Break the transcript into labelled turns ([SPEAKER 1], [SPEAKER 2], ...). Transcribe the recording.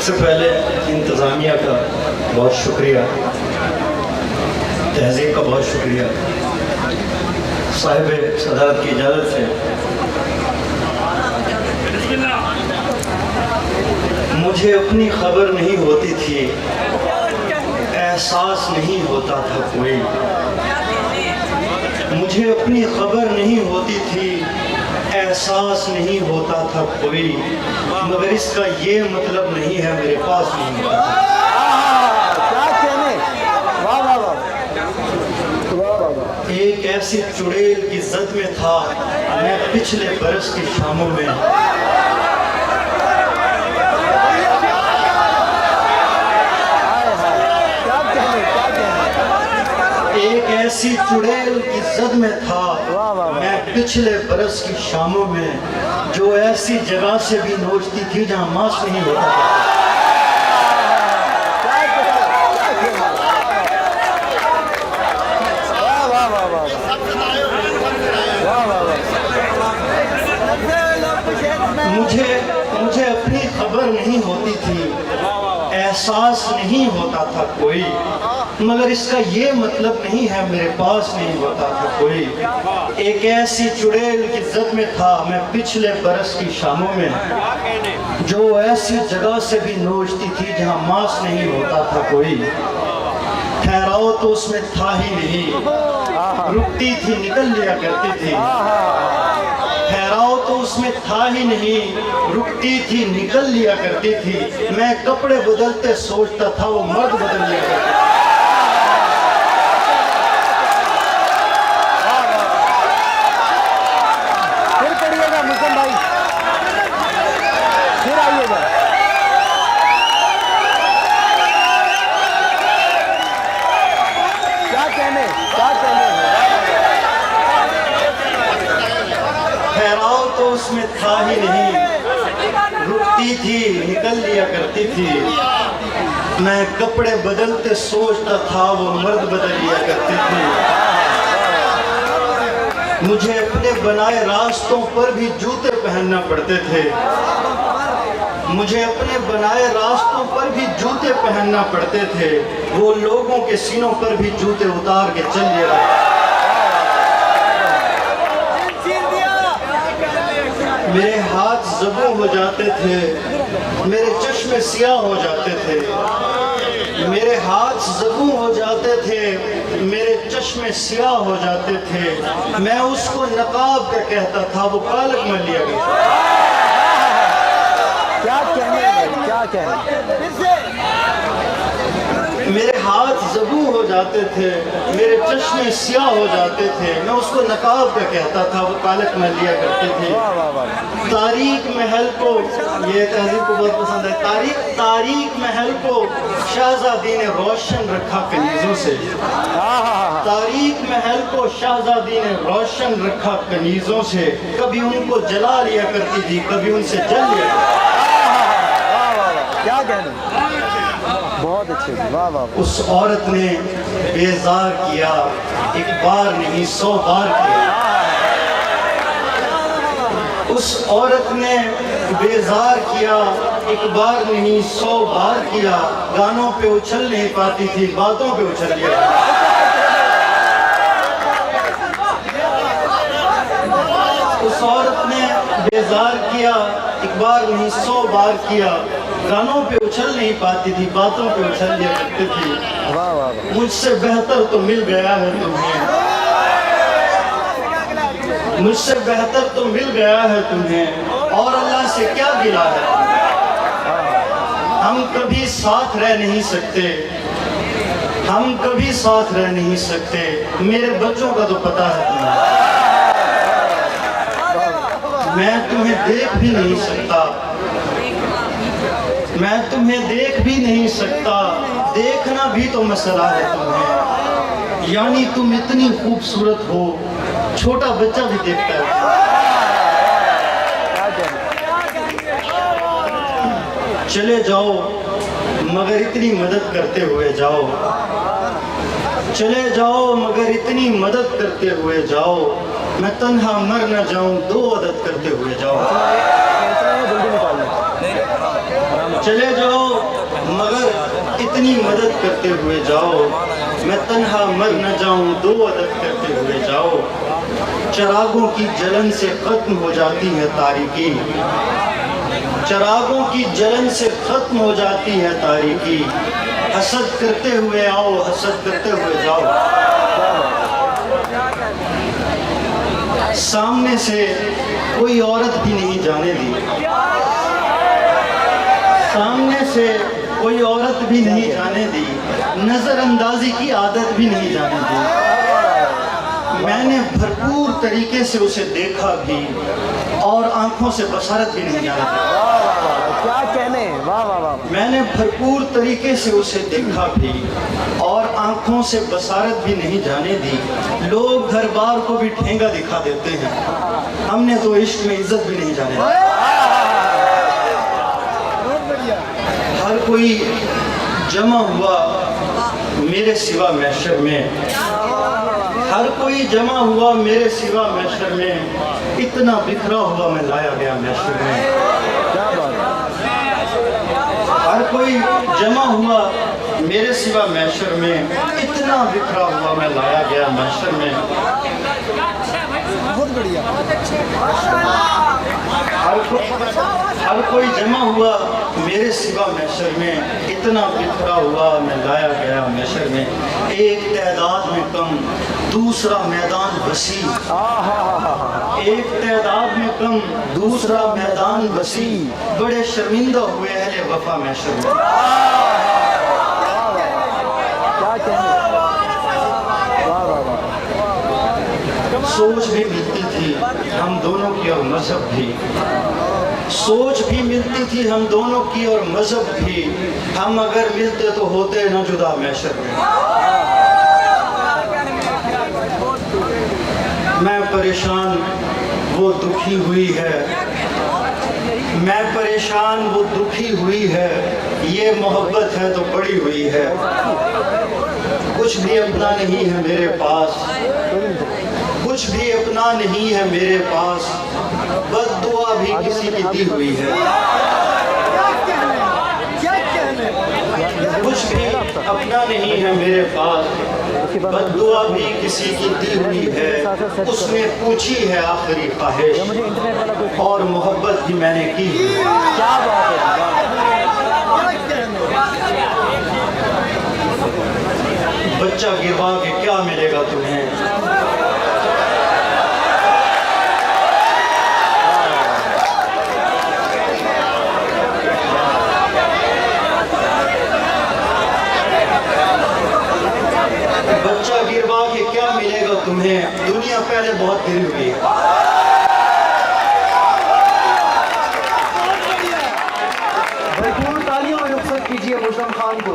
[SPEAKER 1] सबसे पहले इंतज़ामिया का बहुत शुक्रिया, तहज़ीब का बहुत शुक्रिया। साहिब सदारत की इजाज़त से मुझे अपनी खबर नहीं होती थी, एहसास नहीं होता था कोई। मुझे अपनी खबर नहीं होती थी, एहसास नहीं होता था कोई, मगर इसका ये मतलब नहीं है मेरे पास नहीं होता था। एक ऐसी चुड़ैल की जद में था मैं पिछले बरस की शामों में। एक ऐसी चुड़ैल की जद में था मैं पिछले बरस की शामों में, जो ऐसी जगह से भी नोचती थी जहाँ मांस नहीं होता था। मुझे अपनी खबर नहीं होती थी, एहसास नहीं होता था कोई, मगर इसका ये मतलब नहीं है मेरे पास नहीं होता था कोई। एक ऐसी चुड़ैल की जद में था मैं पिछले बरस की शामों में, जो ऐसी जगह से भी नोचती थी जहाँ मांस नहीं होता था कोई। ठहराव तो उसमें था ही नहीं, रुकती थी निकल लिया करती थी। ठहराव तो उसमें था ही नहीं, रुकती थी निकल लिया करती थी। मैं कपड़े बदलते सोचता था वो मर्द बदल लिया करती थी।
[SPEAKER 2] फिर पढ़िएगा मुसम भाई, फिर आइएगा। क्या कहने
[SPEAKER 1] ठहराव तो उसमें था ही नहीं, रुकती थी निकल लिया करती थी। मैं कपड़े बदलते सोचता था वो मर्द बदल लिया करती थी। मुझे अपने बनाए रास्तों पर भी जूते पहनना पड़ते थे। मुझे अपने बनाए रास्तों पर भी जूते पहनना पड़ते थे। वो लोगों के सीनों पर भी जूते उतार के चल लिया। मेरे हाथ ज़बू हो जाते थे, मेरे चश्मे सियाह हो जाते थे। मेरे हाथ ज़बू हो जाते थे, मेरे चश्मे सियाह हो जाते थे। मैं उसको नकाब का कहता था, वो पालक में लिया गया।
[SPEAKER 2] क्या कहने भाई, क्या कहने।
[SPEAKER 1] मेरे हाथ ज़बू हो जाते थे, मेरे चश्मे सियाह हो जाते थे। मैं उसको नकाब का कहता था, वो पालक में लिया करती थी। तारीक महल को, ये तहज़ीब को बहुत पसंद है। तारीक महल को शहज़ादी ने रोशन रखा कनीज़ों से। तारीक महल को शहज़ादी ने रोशन रखा कनीज़ों से। कभी उनको जला लिया करती थी, कभी उनसे जल लिया।
[SPEAKER 2] क्या कहने, बहुत अच्छे, वाह वाह।
[SPEAKER 1] उस औरत ने बेजार किया, एक बार नहीं 100 बार किया। उस औरत ने बेजार किया, एक बार नहीं 100 बार किया। गानों पे उछल नहीं पाती थी, बातों पे उछल लिया। उस औरत ने बेजार किया, एक बार नहीं 100 बार किया। गानों पे उछल नहीं पाती थी, बातों पे उछल लिया करती थी।
[SPEAKER 2] वाह वाह।
[SPEAKER 1] मुझसे बेहतर तो मिल गया है तुम्हें, मुझसे बेहतर तो मिल गया है तुम्हें, और अल्लाह से क्या गिला है। हम कभी साथ रह नहीं सकते, हम कभी साथ रह नहीं सकते। मेरे बच्चों का तो पता है तुम्हें। मैं तुम्हें देख भी नहीं सकता, मैं तुम्हें देख भी नहीं सकता। देखना भी तो मसला है तुम्हें, यानी तुम इतनी खूबसूरत हो, छोटा बच्चा भी देखता है। चले जाओ मगर इतनी मदद करते हुए जाओ, चले जाओ मगर इतनी मदद करते हुए जाओ। मैं तन्हा मर न जाऊं, 2 मदद करते हुए जाओ। चले जाओ इतनी मदद करते हुए जाओ, मैं तन्हा मर न जाऊं, दो अदद करते हुए जाओ। चिरागों की जलन से खत्म हो जाती है तारीकी, चिरागों की जलन से खत्म हो जाती है तारीकी। हसद करते हुए आओ, हसद करते हुए जाओ। सामने से कोई औरत भी नहीं जाने दी, सामने से कोई औरत भी नहीं जाने दी, नजरअंदाजी की आदत भी नहीं जाने दी। मैंने भरपूर तरीके से उसे देखा भी और आंखों से बसारत भी नहीं जाने दी।
[SPEAKER 2] क्या कहने, वाह वाह वाह।
[SPEAKER 1] मैंने भरपूर तरीके से उसे देखा भी और आंखों से बसारत भी नहीं जाने दी। लोग घर बार को भी ठेंगा दिखा देते हैं, हमने तो इश्क में इज्जत भी नहीं जाने दी। हर कोई जमा हुआ मेरे सिवा महशर में, हर कोई जमा हुआ मेरे सिवा महशर में, इतना बिखरा हुआ मैं लाया गया महशर में।
[SPEAKER 2] क्या बात है।
[SPEAKER 1] हर कोई जमा हुआ मेरे सिवा महशर में, इतना बिखरा हुआ मैं लाया गया महशर में।
[SPEAKER 2] बहुत बढ़िया।
[SPEAKER 1] हर कोई जमा हुआ मेरे सिवा महशर में, इतना बिखरा हुआ मैं लाया गया महशर में। एक तादाद में कम, दूसरा मैदान वसी, एक तादाद में कम, दूसरा मैदान वसी। बड़े शर्मिंदा हुए अहले वफा महशर में।
[SPEAKER 2] क्या कहने, वाह वाह वाह।
[SPEAKER 1] सोच भी मिलती थी हम दोनों की और मजहब भी, सोच भी मिलती थी हम दोनों की और मजहब भी। हम अगर मिलते तो होते न जुदा महशर में। मैं परेशान वो दुखी हुई है, मैं परेशान वो दुखी हुई है, ये मोहब्बत है तो पड़ी हुई है। कुछ भी अपना नहीं है मेरे पास, कुछ भी अपना नहीं है मेरे पास, बद्दुआ भी किसी की दी हुई है। कुछ भी अपना नहीं है मेरे पास, बद्दुआ भी किसी की दी हुई है। उसने पूछी है आखिरी ख्वाहिश और मोहब्बत भी मैंने की।
[SPEAKER 2] क्या बात है।
[SPEAKER 1] बच्चा गिरवा के क्या मिलेगा तुम्हें, बच्चा गिरवा के क्या मिलेगा तुम्हें, दुनिया पहले बहुत गिरी हुई है। भरपूर तालियों में रुखसत कीजिए मुजरम खान को।